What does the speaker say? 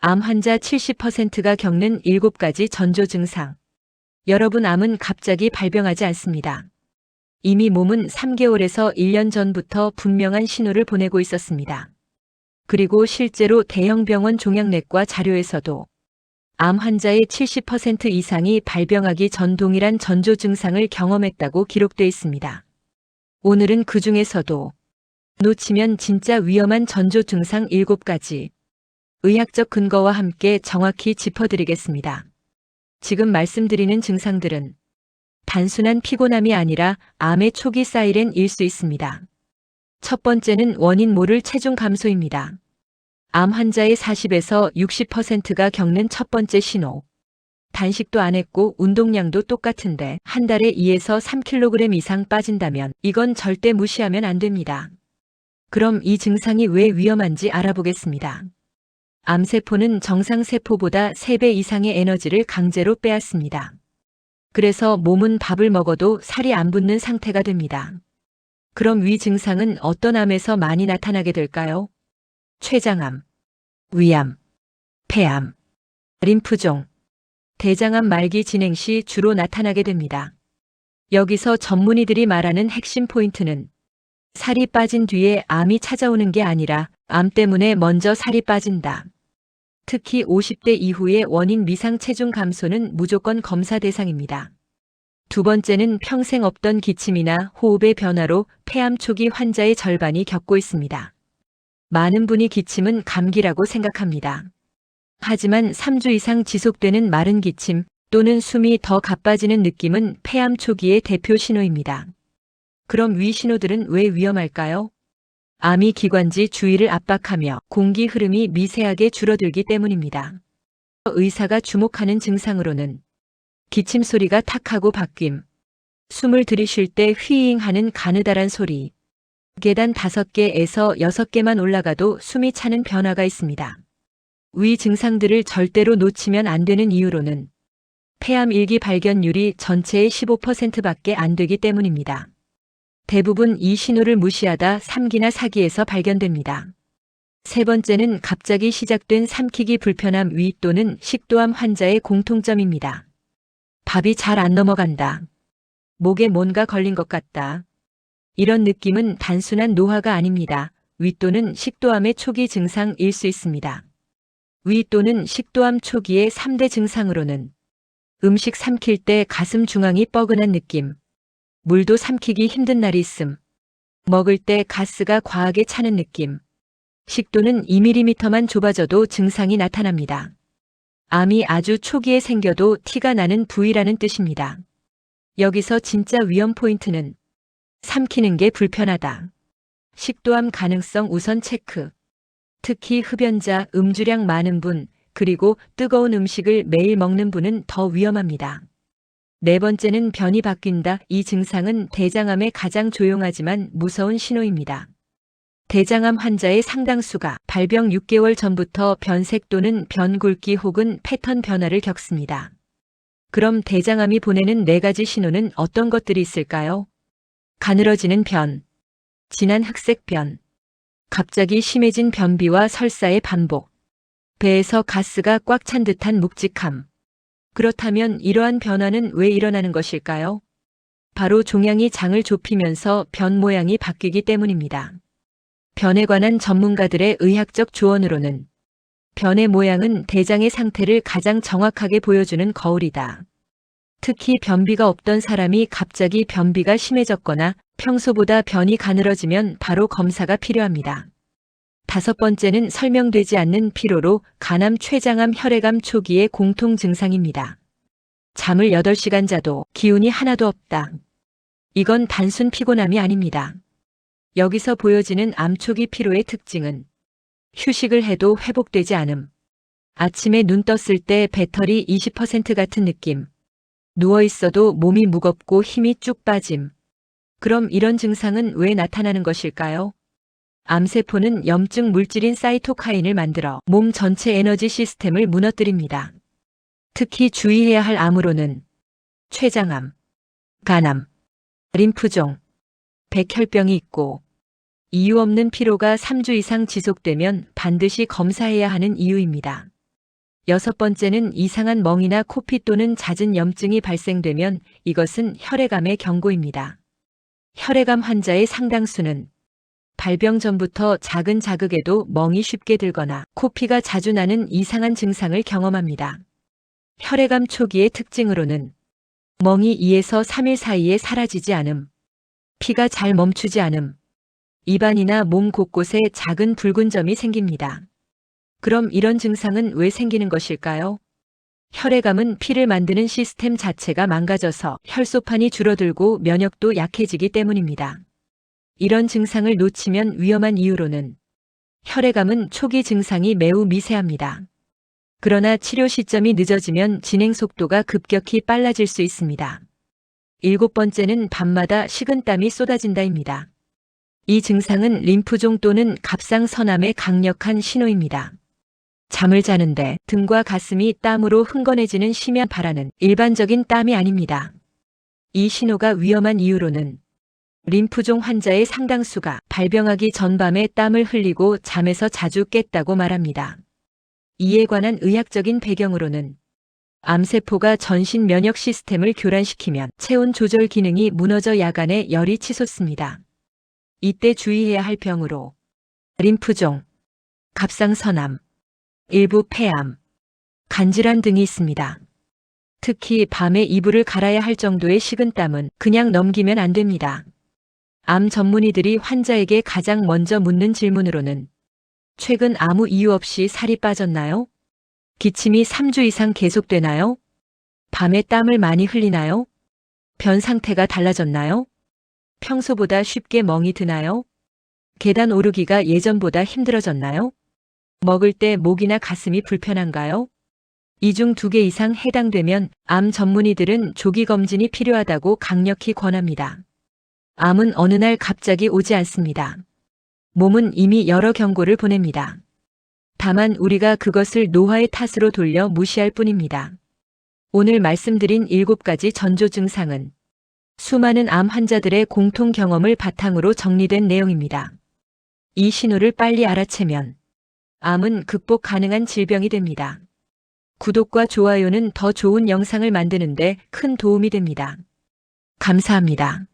암 환자 70%가 겪는 7가지 전조 증상. 여러분, 암은 갑자기 발병하지 않습니다. 이미 몸은 3개월에서 1년 전부터 분명한 신호를 보내고 있었습니다. 그리고 실제로 대형 병원 종양내과 자료에서도 암 환자의 70% 이상이 발병하기 전 동일한 전조 증상을 경험했다고 기록돼 있습니다. 오늘은 그 중에서도 놓치면 진짜 위험한 전조 증상 7가지. 의학적 근거와 함께 정확히 짚어드리겠습니다. 지금 말씀드리는 증상들은 단순한 피곤함이 아니라 암의 초기 사이렌일 수 있습니다. 첫 번째는 원인 모를 체중 감소입니다. 암 환자의 40에서 60%가 겪는 첫 번째 신호. 단식도 안 했고 운동량도 똑같은데 한 달에 2에서 3kg 이상 빠진다면 이건 절대 무시하면 안 됩니다. 그럼 이 증상이 왜 위험한지 알아보겠습니다. 암세포는 정상세포보다 3배 이상의 에너지를 강제로 빼앗습니다. 그래서 몸은 밥을 먹어도 살이 안 붙는 상태가 됩니다. 그럼 위 증상은 어떤 암에서 많이 나타나게 될까요? 췌장암, 위암, 폐암, 림프종, 대장암 말기 진행 시 주로 나타나게 됩니다. 여기서 전문의들이 말하는 핵심 포인트는 살이 빠진 뒤에 암이 찾아오는 게 아니라 암 때문에 먼저 살이 빠진다. 특히 50대 이후의 원인 미상 체중 감소는 무조건 검사 대상입니다. 두 번째는 평생 없던 기침이나 호흡의 변화로 폐암 초기 환자의 절반이 겪고 있습니다. 많은 분이 기침은 감기라고 생각합니다. 하지만 3주 이상 지속되는 마른 기침 또는 숨이 더 가빠지는 느낌은 폐암 초기의 대표 신호입니다. 그럼 위 신호들은 왜 위험할까요? 암이 기관지 주위를 압박하며 공기 흐름이 미세하게 줄어들기 때문입니다. 의사가 주목하는 증상으로는 기침 소리가 탁하고 바뀜, 숨을 들이쉴 때 휘잉하는 가느다란 소리, 계단 5개에서 6개만 올라가도 숨이 차는 변화가 있습니다. 위 증상들을 절대로 놓치면 안 되는 이유로는 폐암 일기 발견율이 전체의 15%밖에 안 되기 때문입니다. 대부분 이 신호를 무시하다 3기나 4기에서 발견됩니다. 세 번째는 갑자기 시작된 삼키기 불편함 위 또는 식도암 환자의 공통점입니다. 밥이 잘 안 넘어간다. 목에 뭔가 걸린 것 같다. 이런 느낌은 단순한 노화가 아닙니다. 위 또는 식도암의 초기 증상일 수 있습니다. 위 또는 식도암 초기의 3대 증상으로는 음식 삼킬 때 가슴 중앙이 뻐근한 느낌, 물도 삼키기 힘든 날이 있음, 먹을 때 가스가 과하게 차는 느낌, 식도는 2mm만 좁아져도 증상이 나타납니다. 암이 아주 초기에 생겨도 티가 나는 부위라는 뜻입니다. 여기서 진짜 위험 포인트는 삼키는 게 불편하다. 식도암 가능성 우선 체크. 특히 흡연자, 음주량 많은 분, 그리고 뜨거운 음식을 매일 먹는 분은 더 위험합니다. 네 번째는 변이 바뀐다. 이 증상은 대장암의 가장 조용하지만 무서운 신호입니다. 대장암 환자의 상당수가 발병 6개월 전부터 변색 또는 변굵기 혹은 패턴 변화를 겪습니다. 그럼 대장암이 보내는 4가지 신호는 어떤 것들이 있을까요? 가늘어지는 변, 진한 흑색 변, 갑자기 심해진 변비와 설사의 반복, 배에서 가스가 꽉 찬 듯한 묵직함. 그렇다면 이러한 변화는 왜 일어나는 것일까요? 바로 종양이 장을 좁히면서 변 모양이 바뀌기 때문입니다. 변에 관한 전문가들의 의학적 조언으로는 변의 모양은 대장의 상태를 가장 정확하게 보여주는 거울이다. 특히 변비가 없던 사람이 갑자기 변비가 심해졌거나 평소보다 변이 가늘어지면 바로 검사가 필요합니다. 5번째는 설명되지 않는 피로로 간암, 췌장암, 혈액암 초기의 공통 증상입니다. 잠을 8시간 자도 기운이 하나도 없다. 이건 단순 피곤함이 아닙니다. 여기서 보여지는 암 초기 피로의 특징은 휴식을 해도 회복되지 않음. 아침에 눈 떴을 때 배터리 20% 같은 느낌. 누워 있어도 몸이 무겁고 힘이 쭉 빠짐. 그럼 이런 증상은 왜 나타나는 것일까요? 암세포는 염증 물질인 사이토카인을 만들어 몸 전체 에너지 시스템을 무너뜨립니다. 특히 주의해야 할 암으로는 췌장암, 간암, 림프종, 백혈병이 있고 이유 없는 피로가 3주 이상 지속되면 반드시 검사해야 하는 이유입니다. 6번째는 이상한 멍이나 코피 또는 잦은 염증이 발생되면 이것은 혈액암의 경고입니다. 혈액암 환자의 상당수는 발병 전부터 작은 자극에도 멍이 쉽게 들거나 코피가 자주 나는 이상한 증상을 경험합니다. 혈액암 초기의 특징으로는 멍이 2에서 3일 사이에 사라지지 않음, 피가 잘 멈추지 않음, 입안이나 몸 곳곳에 작은 붉은 점이 생깁니다. 그럼 이런 증상은 왜 생기는 것일까요? 혈액암은 피를 만드는 시스템 자체가 망가져서 혈소판이 줄어들고 면역도 약해지기 때문입니다. 이런 증상을 놓치면 위험한 이유로는 혈액암은 초기 증상이 매우 미세합니다. 그러나 치료 시점이 늦어지면 진행 속도가 급격히 빨라질 수 있습니다. 7번째는 밤마다 식은땀이 쏟아진다입니다. 이 증상은 림프종 또는 갑상선암의 강력한 신호입니다. 잠을 자는데 등과 가슴이 땀으로 흥건해지는 심한 발화는 일반적인 땀이 아닙니다. 이 신호가 위험한 이유로는 림프종 환자의 상당수가 발병하기 전 밤에 땀을 흘리고 잠에서 자주 깼다고 말합니다. 이에 관한 의학적인 배경으로는 암세포가 전신 면역 시스템을 교란시키면 체온 조절 기능이 무너져 야간에 열이 치솟습니다. 이때 주의해야 할 병으로 림프종, 갑상선암, 일부 폐암, 간질환 등이 있습니다. 특히 밤에 이불을 갈아야 할 정도의 식은땀은 그냥 넘기면 안 됩니다. 암 전문의들이 환자에게 가장 먼저 묻는 질문으로는 최근 아무 이유 없이 살이 빠졌나요? 기침이 3주 이상 계속되나요? 밤에 땀을 많이 흘리나요? 변 상태가 달라졌나요? 평소보다 쉽게 멍이 드나요? 계단 오르기가 예전보다 힘들어졌나요? 먹을 때 목이나 가슴이 불편한가요? 이 중 2개 이상 해당되면 암 전문의들은 조기 검진이 필요하다고 강력히 권합니다. 암은 어느 날 갑자기 오지 않습니다. 몸은 이미 여러 경고를 보냅니다. 다만 우리가 그것을 노화의 탓으로 돌려 무시할 뿐입니다. 오늘 말씀드린 7가지 전조 증상은 수많은 암 환자들의 공통 경험을 바탕으로 정리된 내용입니다. 이 신호를 빨리 알아채면 암은 극복 가능한 질병이 됩니다. 구독과 좋아요는 더 좋은 영상을 만드는데 큰 도움이 됩니다. 감사합니다.